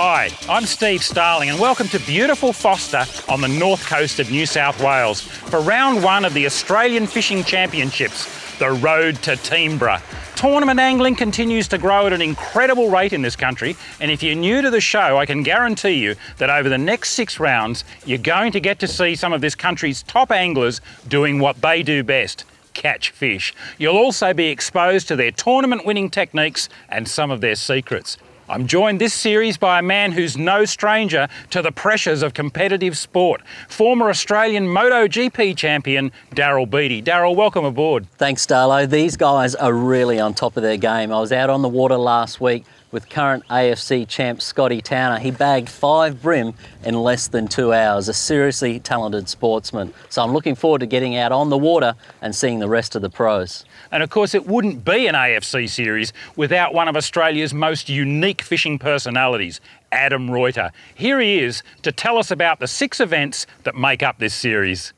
Hi, I'm Steve Starling and welcome to beautiful Forster on the north coast of New South Wales for round one of the Australian Fishing Championships, the Road to Teamborough. Tournament angling continues to grow at an incredible rate in this country, and if you're new to the show, I can guarantee you that over the next 6 rounds, you're going to get to see some of this country's top anglers doing what they do best: catch fish. You'll also be exposed to their tournament-winning techniques and some of their secrets. I'm joined this series by a man who's no stranger to the pressures of competitive sport. Former Australian MotoGP champion, Daryl Beattie. Daryl, welcome aboard. Thanks, Darlo. These guys are really on top of their game. I was out on the water last week with current AFC champ Scotty Towner. He bagged 5 bream in less than 2 hours, a seriously talented sportsman. So I'm looking forward to getting out on the water and seeing the rest of the pros. And of course, it wouldn't be an AFC series without one of Australia's most unique fishing personalities, Adam Reuter. Here he is to tell us about the 6 events that make up this series.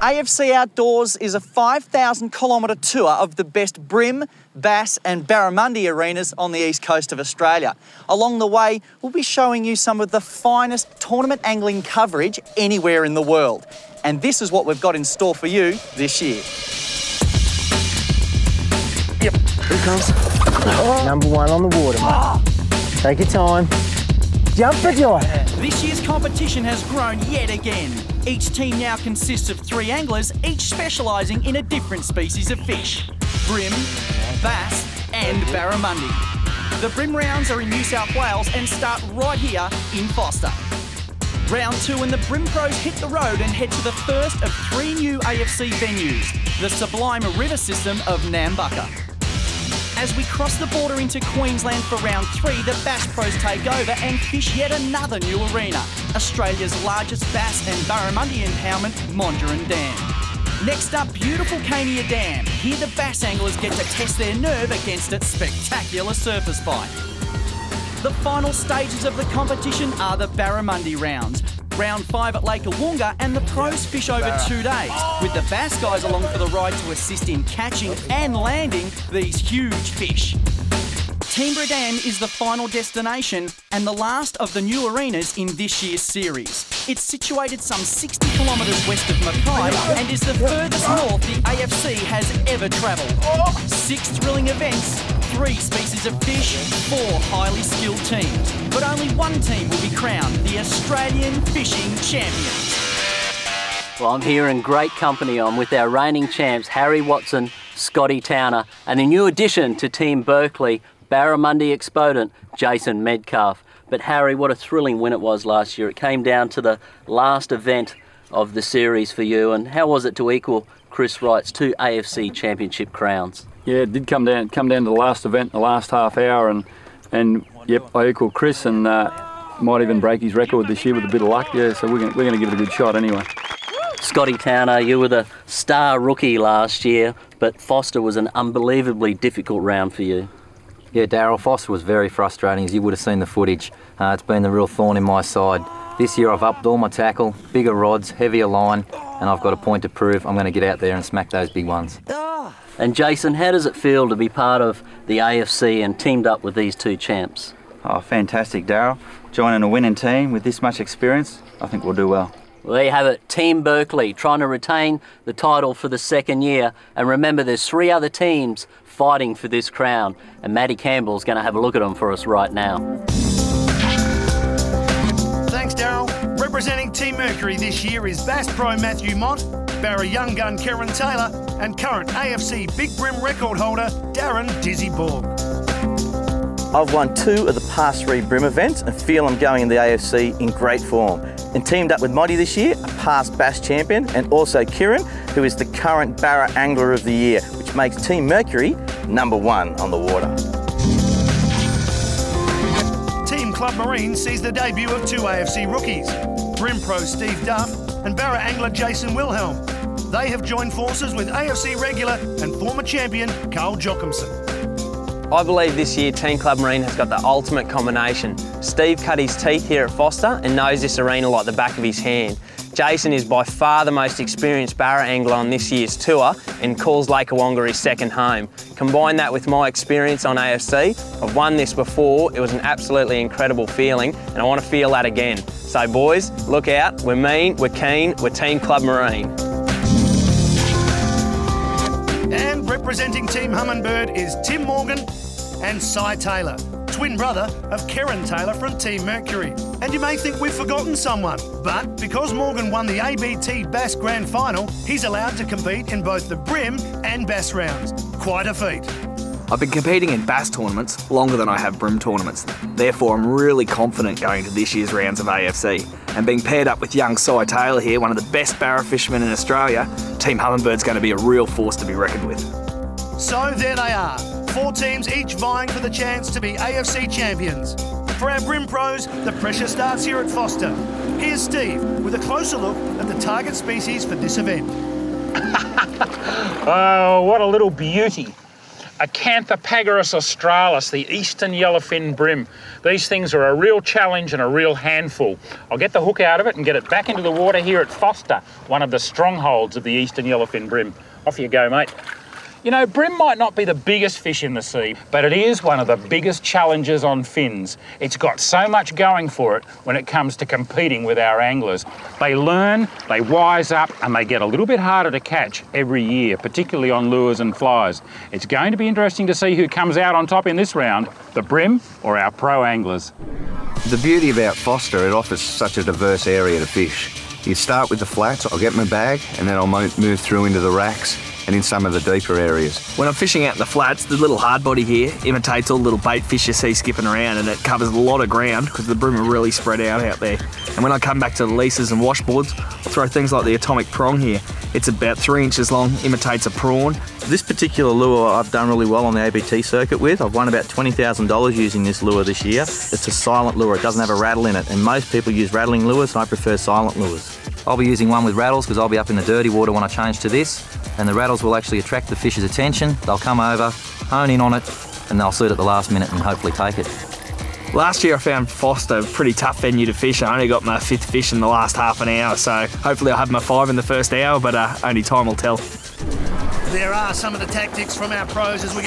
AFC Outdoors is a 5,000 kilometre tour of the best bream, bass and barramundi arenas on the east coast of Australia. Along the way, we'll be showing you some of the finest tournament angling coverage anywhere in the world. And this is what we've got in store for you this year. Yep. Here it comes. Oh. Number 1 on the water, mate. Take your time. Jump for joy. This year's competition has grown yet again. Each team now consists of 3 anglers, each specialising in a different species of fish: bream, bass and barramundi. The bream rounds are in New South Wales and start right here in Forster. Round 2 and the bream pros hit the road and head to the first of 3 new AFC venues, the Sublime River system of Nambucca. As we cross the border into Queensland for round 3, the bass pros take over and fish yet another new arena, Australia's largest bass and barramundi impoundment, Mondrian Dam. Next up, beautiful Cania Dam. Here the bass anglers get to test their nerve against its spectacular surface bite. The final stages of the competition are the barramundi rounds. Round 5 at Lake Awunga, and the pros fish over 2 days, with the bass guys along for the ride to assist in catching and landing these huge fish. Teamborough Dam is the final destination and the last of the new arenas in this year's series. It's situated some 60 kilometres west of Mackay and is the furthest north the AFC has ever travelled. 6 thrilling events, 3 species of fish, 4 highly skilled teams. But only one team will be crowned the Australian Fishing Champions. Well, I'm here in great company. I'm with our reigning champs, Harry Watson, Scotty Towner, and the new addition to Team Berkeley, barramundi exponent, Jason Metcalf. But Harry, what a thrilling win it was last year. It came down to the last event of the series for you, and how was it to equal Chris Wright's 2 AFC championship crowns? Yeah, it did come down to the last event, the last half hour, and yep, I equaled Chris and might even break his record this year with a bit of luck. Yeah, so we're going to give it a good shot anyway. Scotty Towner, you were the star rookie last year, but Forster was an unbelievably difficult round for you. Yeah, Daryl, Forster was very frustrating, as you would have seen the footage. It's been the real thorn in my side. This year I've upped all my tackle, bigger rods, heavier line, and I've got a point to prove. I'm going to get out there and smack those big ones. And Jason, how does it feel to be part of the AFC and teamed up with these 2 champs? Oh, fantastic, Daryl. Joining a winning team with this much experience, I think we'll do well. Well, there you have it, Team Berkeley trying to retain the title for the 2nd year. And remember, there's 3 other teams fighting for this crown. And Matty Campbell's going to have a look at them for us right now. Thanks, Daryl. Representing Team Mercury this year is Bass Pro Matthew Mott, Barra Young Gun Karen Taylor, and current AFC Big Bream record holder Darren Dizzy Borg. I've won 2 of the past 3 bream events and feel I'm going in the AFC in great form. And teamed up with Moddy this year, a past bass champion, and also Kieran, who is the current Barra Angler of the Year, which makes Team Mercury number 1 on the water. Team Club Marine sees the debut of 2 AFC rookies, Bream Pro Steve Duff and Barra Angler Jason Wilhelm. They have joined forces with AFC regular and former champion Carl Jochimson. I believe this year Team Club Marine has got the ultimate combination. Steve cut his teeth here at Forster and knows this arena like the back of his hand. Jason is by far the most experienced barra angler on this year's tour and calls Lake Awonga his second home. Combine that with my experience on AFC, I've won this before, it was an absolutely incredible feeling and I want to feel that again. So boys, look out, we're mean, we're keen, we're Team Club Marine. And representing Team Hummingbird is Tim Morgan and Cy Taylor, twin brother of Karen Taylor from Team Mercury. And you may think we've forgotten someone, but because Morgan won the ABT Bass Grand Final, he's allowed to compete in both the Brim and Bass rounds. Quite a feat. I've been competing in bass tournaments longer than I have Brim tournaments. Therefore, I'm really confident going to this year's rounds of AFC. And being paired up with young Cy Taylor here, one of the best barra fishermen in Australia, Team Hummingbird's going to be a real force to be reckoned with. So there they are, 4 teams each vying for the chance to be AFC champions. For our Brim pros, the pressure starts here at Forster. Here's Steve with a closer look at the target species for this event. Oh, what a little beauty. Acanthophagus australis, the eastern yellowfin brim. These things are a real challenge and a real handful. I'll get the hook out of it and get it back into the water here at Forster, one of the strongholds of the eastern yellowfin brim. Off you go, mate. You know, brim might not be the biggest fish in the sea, but it is one of the biggest challenges on fins. It's got so much going for it when it comes to competing with our anglers. They learn, they wise up, and they get a little bit harder to catch every year, particularly on lures and flies. It's going to be interesting to see who comes out on top in this round, the brim or our pro anglers. The beauty about Forster, it offers such a diverse area to fish. You start with the flats, I'll get my bag, and then I'll move through into the racks and in some of the deeper areas. When I'm fishing out in the flats, the little hard body here imitates all the little bait fish you see skipping around, and it covers a lot of ground because the brim are really spread out there. And when I come back to the leases and washboards, I'll throw things like the atomic prong here. It's about 3 inches long, imitates a prawn. This particular lure I've done really well on the ABT circuit with. I've won about $20,000 using this lure this year. It's a silent lure, it doesn't have a rattle in it, and most people use rattling lures, and I prefer silent lures. I'll be using one with rattles because I'll be up in the dirty water when I change to this, and the rattles will actually attract the fish's attention. They'll come over, hone in on it, and they'll suit at the last minute and hopefully take it. Last year I found Forster a pretty tough venue to fish. I only got my 5th fish in the last half an hour, so hopefully I'll have my 5 in the first hour, but only time will tell. There are some of the tactics from our pros as we